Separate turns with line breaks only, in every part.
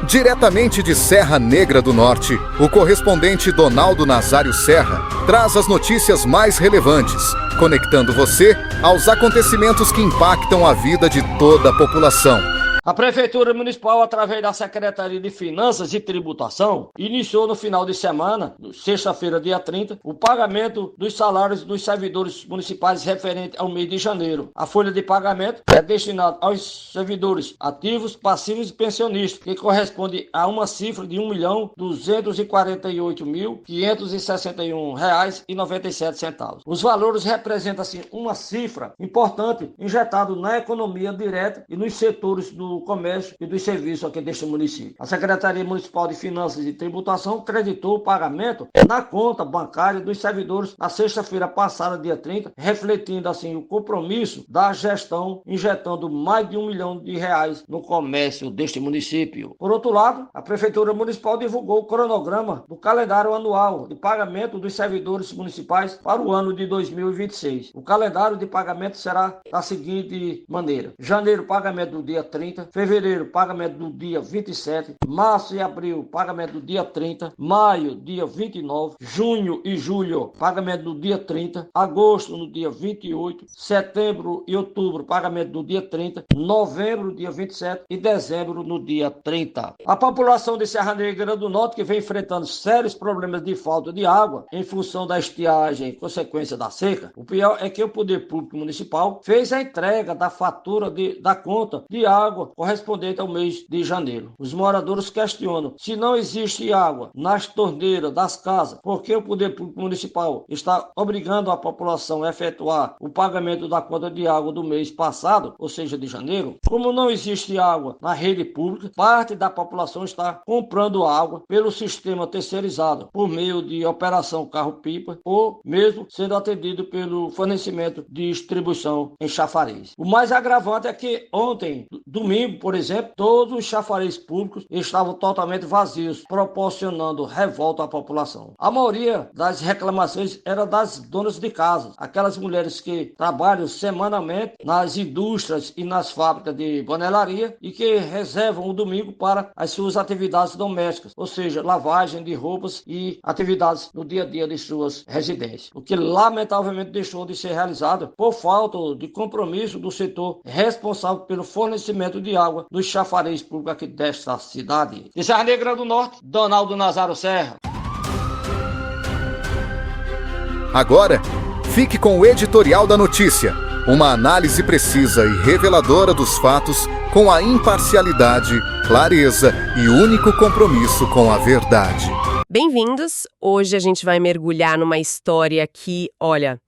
Diretamente de Serra Negra do Norte, o correspondente Donaldo Nazário Serra traz as notícias mais relevantes, conectando você aos acontecimentos que impactam a vida de toda a população.
A Prefeitura Municipal, através da Secretaria de Finanças e Tributação, iniciou no final de semana, sexta-feira, dia 30, o pagamento dos salários dos servidores municipais referente ao mês de janeiro. A folha de pagamento é destinada aos servidores ativos, passivos e pensionistas, que corresponde a uma cifra de R$ 1.248.561,97. Os valores representam, assim, uma cifra importante injetada na economia direta e nos setores do comércio e dos serviços aqui deste município. A Secretaria Municipal de Finanças e Tributação creditou o pagamento na conta bancária dos servidores na sexta-feira passada, dia 30, refletindo assim o compromisso da gestão, injetando mais de R$ 1 milhão no comércio deste município. Por outro lado, a Prefeitura Municipal divulgou o cronograma do calendário anual de pagamento dos servidores municipais para o ano de 2026. O calendário de pagamento será da seguinte maneira: janeiro, pagamento do dia 30, fevereiro, pagamento do dia 27, março e abril, pagamento do dia 30, maio, dia 29, junho e julho, pagamento do dia 30, agosto, no dia 28, setembro e outubro, pagamento do dia 30, novembro, dia 27 e dezembro, no dia 30. A população de Serra Negra do Norte, que vem enfrentando sérios problemas de falta de água em função da estiagem, consequência da seca, o pior é que o Poder Público Municipal fez a entrega da fatura da conta de água correspondente ao mês de janeiro. Os moradores questionam: se não existe água nas torneiras das casas, por que o Poder Público Municipal está obrigando a população a efetuar o pagamento da conta de água do mês passado, ou seja, de janeiro? Como não existe água na rede pública, parte da população está comprando água pelo sistema terceirizado, por meio de operação carro-pipa, ou mesmo sendo atendido pelo fornecimento de distribuição em chafariz. O mais agravante é que ontem, domingo, por exemplo, todos os chafariz públicos estavam totalmente vazios, proporcionando revolta à população. A maioria das reclamações era das donas de casa, aquelas mulheres que trabalham semanalmente nas indústrias e nas fábricas de panelaria e que reservam o domingo para as suas atividades domésticas, ou seja, lavagem de roupas e atividades no dia a dia de suas residências, o que lamentavelmente deixou de ser realizado por falta de compromisso do setor responsável pelo fornecimento de água dos chafariz públicos aqui desta cidade. De Serra Negra do Norte, Donaldo Nazário Serra.
Agora, fique com o editorial da notícia, uma análise precisa e reveladora dos fatos com a imparcialidade, clareza e único compromisso com a verdade.
Bem-vindos! Hoje a gente vai mergulhar numa história que, olha,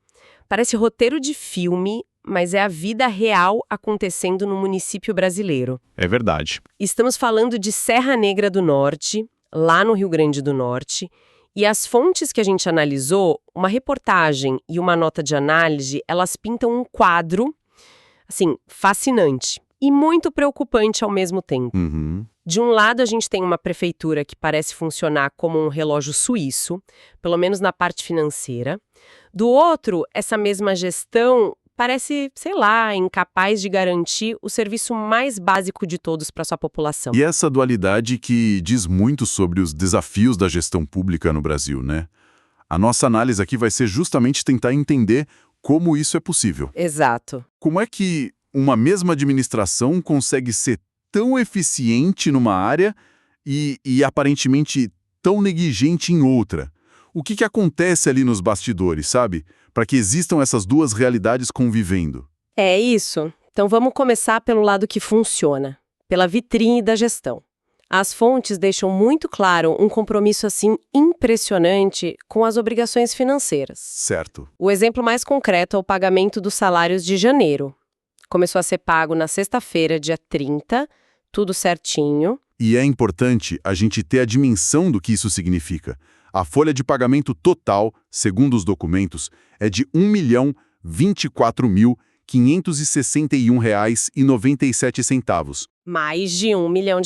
parece roteiro de filme, mas é a vida real acontecendo no município brasileiro.
É verdade.
Estamos falando de Serra Negra do Norte, lá no Rio Grande do Norte, e as fontes que a gente analisou, uma reportagem e uma nota de análise, elas pintam um quadro, assim, fascinante e muito preocupante ao mesmo tempo. De um lado, a gente tem uma prefeitura que parece funcionar como um relógio suíço, pelo menos na parte financeira. Do outro, essa mesma gestão parece, sei lá, incapaz de garantir o serviço mais básico de todos para sua população.
E essa dualidade que diz muito sobre os desafios da gestão pública no Brasil, né? A nossa análise aqui vai ser justamente tentar entender como isso é possível.
Exato.
Como é que uma mesma administração consegue ser tão eficiente numa área e aparentemente tão negligente em outra? O que acontece ali nos bastidores, sabe? Para que existam essas duas realidades convivendo.
É isso. Então vamos começar pelo lado que funciona, pela vitrine da gestão. As fontes deixam muito claro um compromisso assim impressionante com as obrigações financeiras.
Certo.
O exemplo mais concreto é o pagamento dos salários de janeiro. Começou a ser pago na sexta-feira, dia 30, tudo certinho.
E é importante a gente ter a dimensão do que isso significa. A folha de pagamento total, segundo os documentos, é de R$ 1.024.561,97.
Mais de R$ 1 milhão.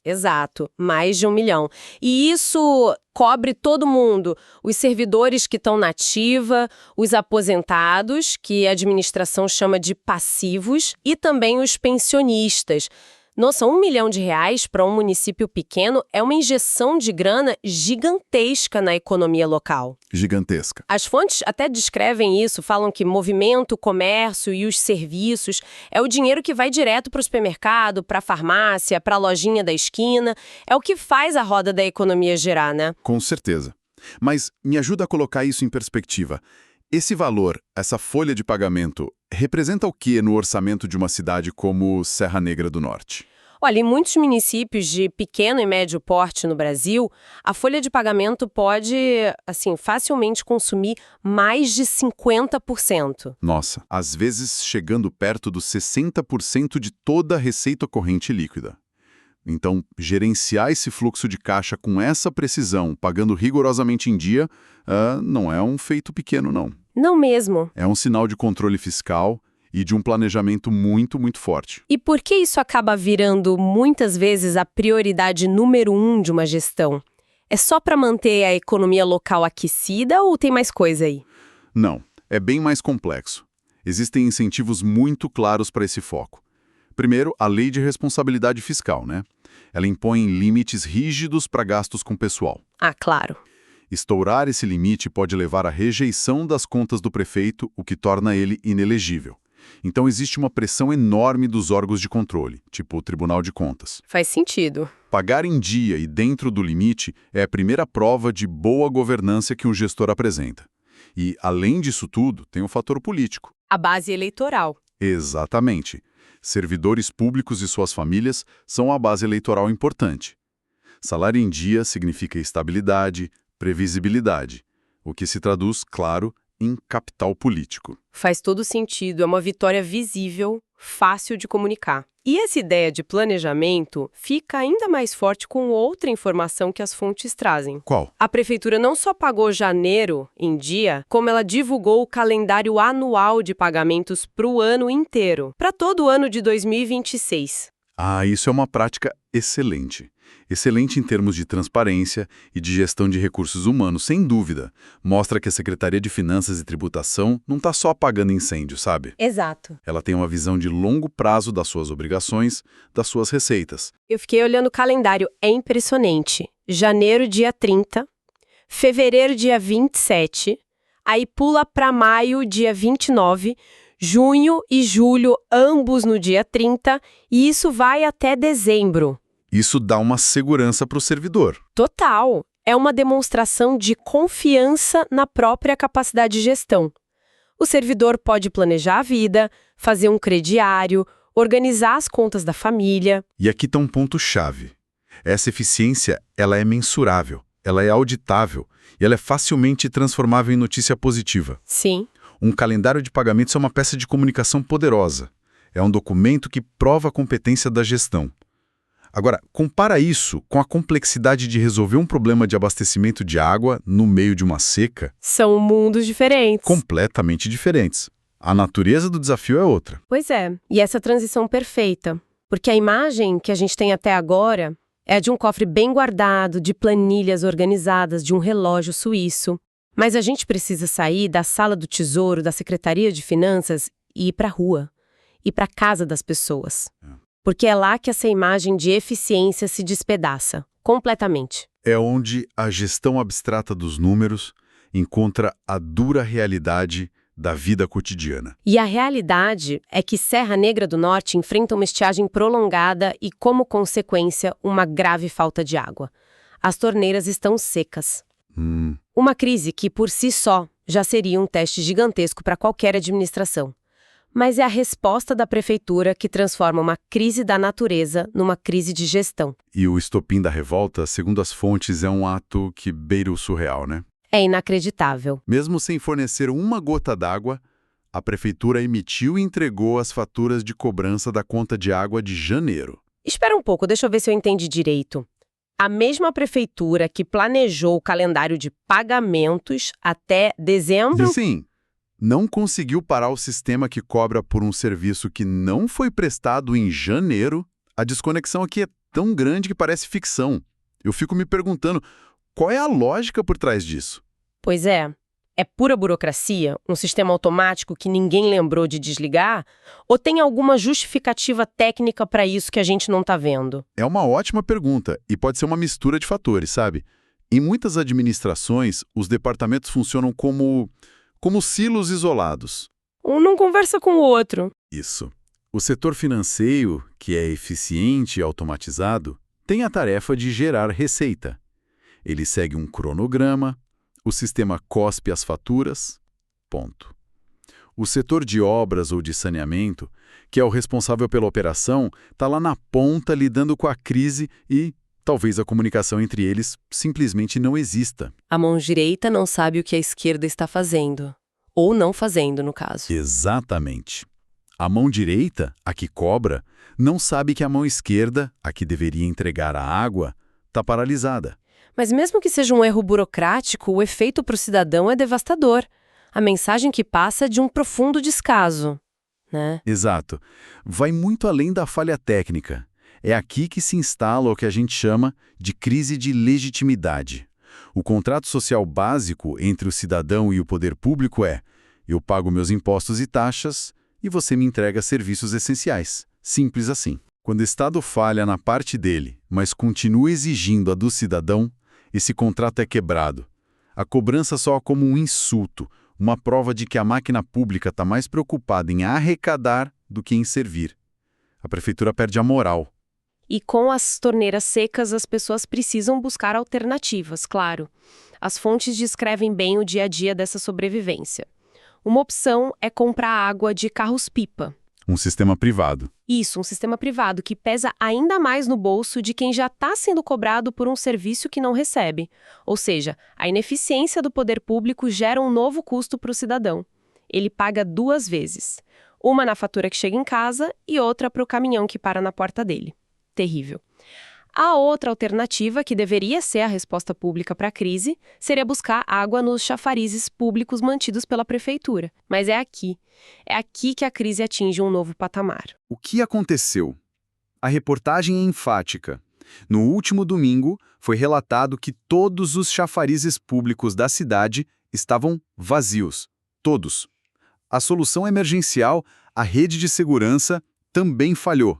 Exato, mais de R$ 1 milhão. E isso cobre todo mundo, os servidores que estão na ativa, os aposentados, que a administração chama de passivos, e também os pensionistas. Nossa, R$ 1 milhão para um município pequeno é uma injeção de grana gigantesca na economia local.
Gigantesca.
As fontes até descrevem isso, falam que movimento, comércio e os serviços é o dinheiro que vai direto para o supermercado, para a farmácia, para a lojinha da esquina. É o que faz a roda da economia girar, né?
Com certeza. Mas me ajuda a colocar isso em perspectiva. Esse valor, essa folha de pagamento, representa o que no orçamento de uma cidade como Serra Negra do Norte?
Olha, em muitos municípios de pequeno e médio porte no Brasil, a folha de pagamento pode, assim, facilmente consumir mais de 50%.
Nossa, às vezes chegando perto dos 60% de toda a receita corrente líquida. Então, gerenciar esse fluxo de caixa com essa precisão, pagando rigorosamente em dia, não é um feito pequeno, não.
Não mesmo.
É um sinal de controle fiscal e de um planejamento muito, muito forte.
E por que isso acaba virando, muitas vezes, a prioridade número 1 de uma gestão? É só para manter a economia local aquecida ou tem mais coisa aí?
Não, é bem mais complexo. Existem incentivos muito claros para esse foco. Primeiro, a Lei de Responsabilidade Fiscal, né? Ela impõe limites rígidos para gastos com pessoal.
Ah, claro.
Estourar esse limite pode levar à rejeição das contas do prefeito, o que torna ele inelegível. Então existe uma pressão enorme dos órgãos de controle, tipo o Tribunal de Contas.
Faz sentido.
Pagar em dia e dentro do limite é a primeira prova de boa governança que um gestor apresenta. E, além disso tudo, tem o fator político.
A base eleitoral.
Exatamente. Servidores públicos e suas famílias são a base eleitoral importante. Salário em dia significa estabilidade, previsibilidade, o que se traduz, claro, em capital político.
Faz todo sentido, é uma vitória visível, fácil de comunicar. E essa ideia de planejamento fica ainda mais forte com outra informação que as fontes trazem.
Qual?
A prefeitura não só pagou janeiro em dia, como ela divulgou o calendário anual de pagamentos para o ano inteiro, para todo o ano de 2026.
Isso é uma prática excelente. Excelente em termos de transparência e de gestão de recursos humanos, sem dúvida. Mostra que a Secretaria de Finanças e Tributação não está só apagando incêndio, sabe?
Exato.
Ela tem uma visão de longo prazo das suas obrigações, das suas receitas.
Eu fiquei olhando o calendário, é impressionante. Janeiro, dia 30, fevereiro, dia 27, aí pula para maio, dia 29, junho e julho, ambos no dia 30, e isso vai até dezembro.
Isso dá uma segurança para o servidor.
Total. É uma demonstração de confiança na própria capacidade de gestão. O servidor pode planejar a vida, fazer um crediário, organizar as contas da família.
E aqui está um ponto-chave. Essa eficiência, ela é mensurável, ela é auditável e ela é facilmente transformável em notícia positiva.
Sim.
Um calendário de pagamentos é uma peça de comunicação poderosa. É um documento que prova a competência da gestão. Agora, compara isso com a complexidade de resolver um problema de abastecimento de água no meio de uma seca.
São mundos diferentes.
Completamente diferentes. A natureza do desafio é outra.
Pois é, e essa transição perfeita. Porque a imagem que a gente tem até agora é a de um cofre bem guardado, de planilhas organizadas, de um relógio suíço. Mas a gente precisa sair da sala do tesouro, da Secretaria de Finanças e ir para a rua, ir para a casa das pessoas. Porque é lá que essa imagem de eficiência se despedaça, completamente.
É onde a gestão abstrata dos números encontra a dura realidade da vida cotidiana.
E a realidade é que Serra Negra do Norte enfrenta uma estiagem prolongada e, como consequência, uma grave falta de água. As torneiras estão secas. Uma crise que, por si só, já seria um teste gigantesco para qualquer administração. Mas é a resposta da prefeitura que transforma uma crise da natureza numa crise de gestão.
E o estopim da revolta, segundo as fontes, é um ato que beira o surreal, né?
É inacreditável.
Mesmo sem fornecer uma gota d'água, a prefeitura emitiu e entregou as faturas de cobrança da conta de água de janeiro.
Espera um pouco, deixa eu ver se eu entendi direito. A mesma prefeitura que planejou o calendário de pagamentos até dezembro...
Sim. Não conseguiu parar o sistema que cobra por um serviço que não foi prestado em janeiro. A desconexão aqui é tão grande que parece ficção. Eu fico me perguntando, qual é a lógica por trás disso?
Pois é. É pura burocracia? Um sistema automático que ninguém lembrou de desligar? Ou tem alguma justificativa técnica para isso que a gente não está vendo?
É uma ótima pergunta e pode ser uma mistura de fatores, sabe? Em muitas administrações, os departamentos funcionam como silos isolados.
Um não conversa com o outro.
Isso. O setor financeiro, que é eficiente e automatizado, tem a tarefa de gerar receita. Ele segue um cronograma, o sistema cospe as faturas, ponto. O setor de obras ou de saneamento, que é o responsável pela operação, está lá na ponta lidando com a crise e talvez a comunicação entre eles simplesmente não exista.
A mão direita não sabe o que a esquerda está fazendo. Ou não fazendo, no caso.
Exatamente. A mão direita, a que cobra, não sabe que a mão esquerda, a que deveria entregar a água, está paralisada.
Mas mesmo que seja um erro burocrático, o efeito para o cidadão é devastador. A mensagem que passa é de um profundo descaso, né?
Exato. Vai muito além da falha técnica. É aqui que se instala o que a gente chama de crise de legitimidade. O contrato social básico entre o cidadão e o poder público é: eu pago meus impostos e taxas e você me entrega serviços essenciais. Simples assim. Quando o Estado falha na parte dele, mas continua exigindo a do cidadão, esse contrato é quebrado. A cobrança soa como um insulto, uma prova de que a máquina pública está mais preocupada em arrecadar do que em servir. A prefeitura perde a moral.
E com as torneiras secas, as pessoas precisam buscar alternativas, claro. As fontes descrevem bem o dia a dia dessa sobrevivência. Uma opção é comprar água de carros-pipa.
Um sistema privado.
Isso, um sistema privado que pesa ainda mais no bolso de quem já está sendo cobrado por um serviço que não recebe. Ou seja, a ineficiência do poder público gera um novo custo para o cidadão. Ele paga 2 vezes. Uma na fatura que chega em casa e outra para o caminhão que para na porta dele. Terrível. A outra alternativa, que deveria ser a resposta pública para a crise, seria buscar água nos chafarizes públicos mantidos pela prefeitura. Mas é aqui que a crise atinge um novo patamar.
O que aconteceu? A reportagem é enfática. No último domingo, foi relatado que todos os chafarizes públicos da cidade estavam vazios. Todos. A solução emergencial, a rede de segurança, também falhou.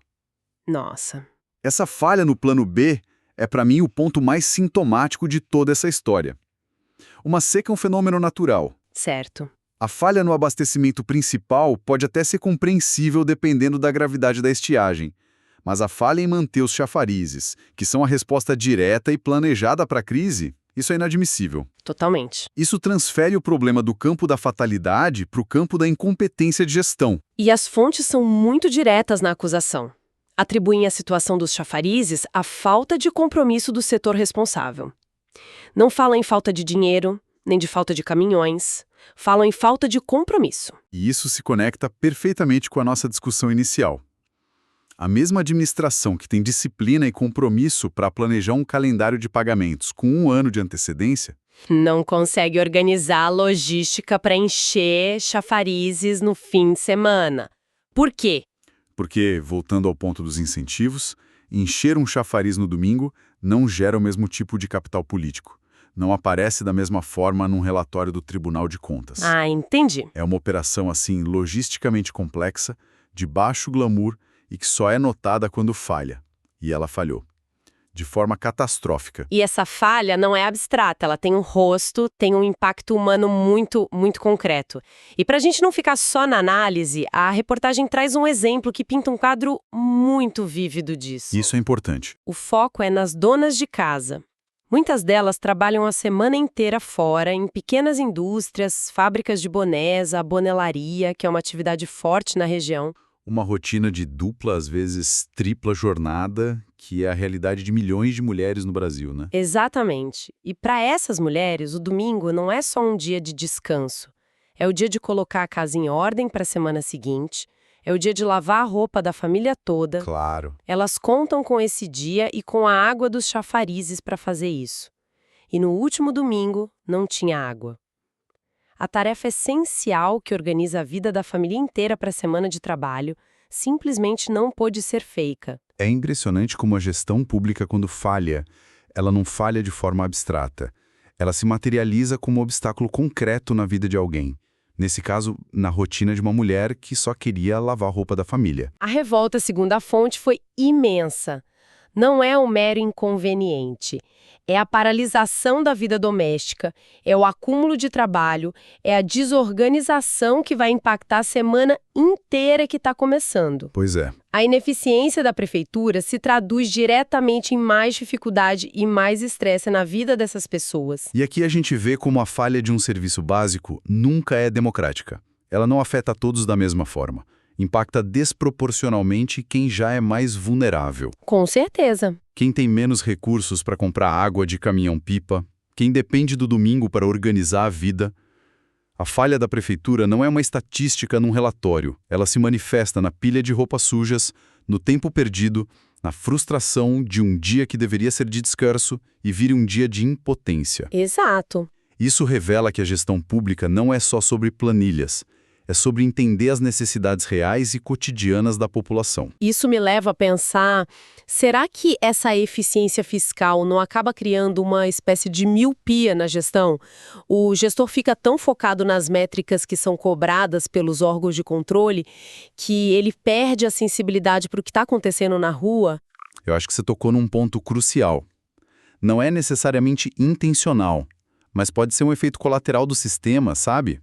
Nossa.
Essa falha no plano B é, para mim, o ponto mais sintomático de toda essa história. Uma seca é um fenômeno natural.
Certo.
A falha no abastecimento principal pode até ser compreensível dependendo da gravidade da estiagem, mas a falha em manter os chafarizes, que são a resposta direta e planejada para a crise, isso é inadmissível.
Totalmente.
Isso transfere o problema do campo da fatalidade para o campo da incompetência de gestão.
E as fontes são muito diretas na acusação. Atribuem a situação dos chafarizes à falta de compromisso do setor responsável. Não falam em falta de dinheiro, nem de falta de caminhões. Falam em falta de compromisso.
E isso se conecta perfeitamente com a nossa discussão inicial. A mesma administração que tem disciplina e compromisso para planejar um calendário de pagamentos com 1 ano de antecedência,
Não consegue organizar a logística para encher chafarizes no fim de semana. Por quê?
porque, voltando ao ponto dos incentivos, encher um chafariz no domingo não gera o mesmo tipo de capital político. Não aparece da mesma forma num relatório do Tribunal de Contas.
Ah, entendi.
É uma operação, assim, logisticamente complexa, de baixo glamour e que só é notada quando falha. E ela falhou. De forma catastrófica.
E essa falha não é abstrata, ela tem um rosto, tem um impacto humano muito, muito concreto. E para a gente não ficar só na análise, a reportagem traz um exemplo que pinta um quadro muito vívido disso.
Isso é importante.
O foco é nas donas de casa. Muitas delas trabalham a semana inteira fora, em pequenas indústrias, fábricas de bonés, a bonelaria, que é uma atividade forte na região.
Uma rotina de dupla, às vezes tripla jornada, que é a realidade de milhões de mulheres no Brasil, né?
Exatamente. E para essas mulheres, o domingo não é só um dia de descanso. É o dia de colocar a casa em ordem para a semana seguinte, é o dia de lavar a roupa da família toda.
Claro.
Elas contam com esse dia e com a água dos chafarizes para fazer isso. E no último domingo, não tinha água. A tarefa essencial que organiza a vida da família inteira para a semana de trabalho simplesmente não pôde ser feita.
É impressionante como a gestão pública, quando falha, ela não falha de forma abstrata. ela se materializa como um obstáculo concreto na vida de alguém. Nesse caso, na rotina de uma mulher que só queria lavar a roupa da família.
A revolta, segundo a fonte, foi imensa. Não é um mero inconveniente. É a paralisação da vida doméstica, é o acúmulo de trabalho, é a desorganização que vai impactar a semana inteira que está começando.
Pois é.
A ineficiência da prefeitura se traduz diretamente em mais dificuldade e mais estresse na vida dessas pessoas.
E aqui a gente vê como a falha de um serviço básico nunca é democrática. Ela não afeta a todos da mesma forma. Impacta desproporcionalmente quem já é mais vulnerável.
Com certeza.
Quem tem menos recursos para comprar água de caminhão-pipa, quem depende do domingo para organizar a vida. A falha da prefeitura não é uma estatística num relatório. Ela se manifesta na pilha de roupas sujas, no tempo perdido, na frustração de um dia que deveria ser de descanso e vire um dia de impotência.
Exato.
Isso revela que a gestão pública não é só sobre planilhas. É sobre entender as necessidades reais e cotidianas da população.
Isso me leva a pensar, será que essa eficiência fiscal não acaba criando uma espécie de miopia na gestão? O gestor fica tão focado nas métricas que são cobradas pelos órgãos de controle que ele perde a sensibilidade para o que está acontecendo na rua?
Eu acho que você tocou num ponto crucial. Não é necessariamente intencional, mas pode ser um efeito colateral do sistema, sabe?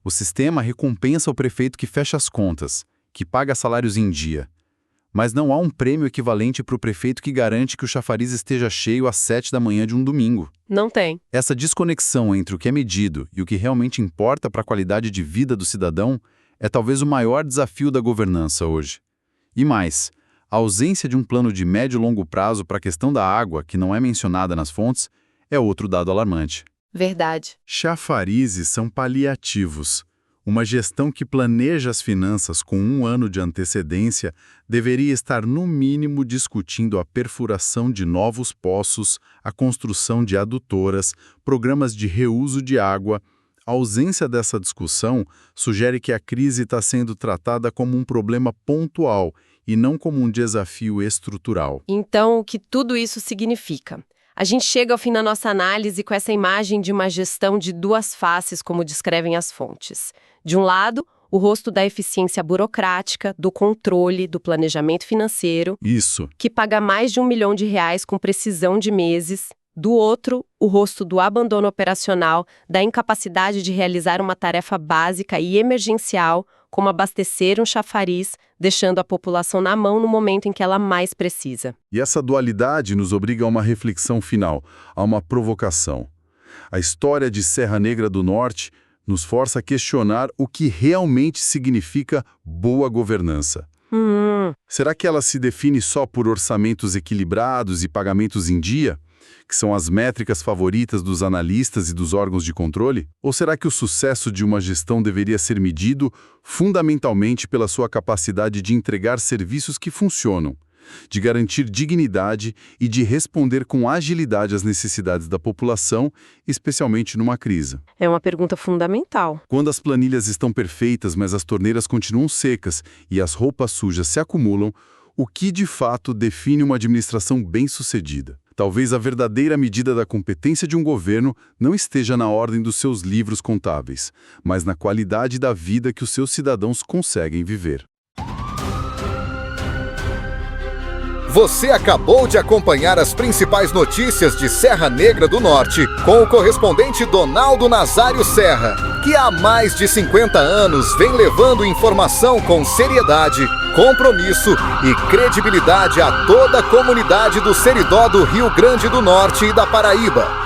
O sistema recompensa o prefeito que fecha as contas, que paga salários em dia. Mas não há um prêmio equivalente para o prefeito que garante que o chafariz esteja cheio às 7 da manhã de um domingo.
Não tem.
Essa desconexão entre o que é medido e o que realmente importa para a qualidade de vida do cidadão é talvez o maior desafio da governança hoje. E mais, a ausência de um plano de médio e longo prazo para a questão da água, que não é mencionada nas fontes, é outro dado alarmante.
Verdade.
Chafarizes são paliativos. Uma gestão que planeja as finanças com 1 ano de antecedência deveria estar, no mínimo, discutindo a perfuração de novos poços, a construção de adutoras, programas de reuso de água. A ausência dessa discussão sugere que a crise está sendo tratada como um problema pontual e não como um desafio estrutural.
Então, o que tudo isso significa? A gente chega ao fim da nossa análise com essa imagem de uma gestão de 2 faces, como descrevem as fontes. De um lado, o rosto da eficiência burocrática, do controle, do planejamento financeiro.
Isso.
Que paga mais de R$1 milhão com precisão de meses. Do outro, o rosto do abandono operacional, da incapacidade de realizar uma tarefa básica e emergencial, como abastecer um chafariz, deixando a população na mão no momento em que ela mais precisa.
E essa dualidade nos obriga a uma reflexão final, a uma provocação. A história de Serra Negra do Norte nos força a questionar o que realmente significa boa governança. Será que ela se define só por orçamentos equilibrados e pagamentos em dia? Que são as métricas favoritas dos analistas e dos órgãos de controle? Ou será que o sucesso de uma gestão deveria ser medido fundamentalmente pela sua capacidade de entregar serviços que funcionam, de garantir dignidade e de responder com agilidade às necessidades da população, especialmente numa crise?
É uma pergunta fundamental.
Quando as planilhas estão perfeitas, mas as torneiras continuam secas e as roupas sujas se acumulam, o que de fato define uma administração bem-sucedida? Talvez a verdadeira medida da competência de um governo não esteja na ordem dos seus livros contábeis, mas na qualidade da vida que os seus cidadãos conseguem viver.
Você acabou de acompanhar as principais notícias de Serra Negra do Norte com o correspondente Donaldo Nazário Serra, que há mais de 50 anos vem levando informação com seriedade, compromisso e credibilidade a toda a comunidade do Seridó do Rio Grande do Norte e da Paraíba.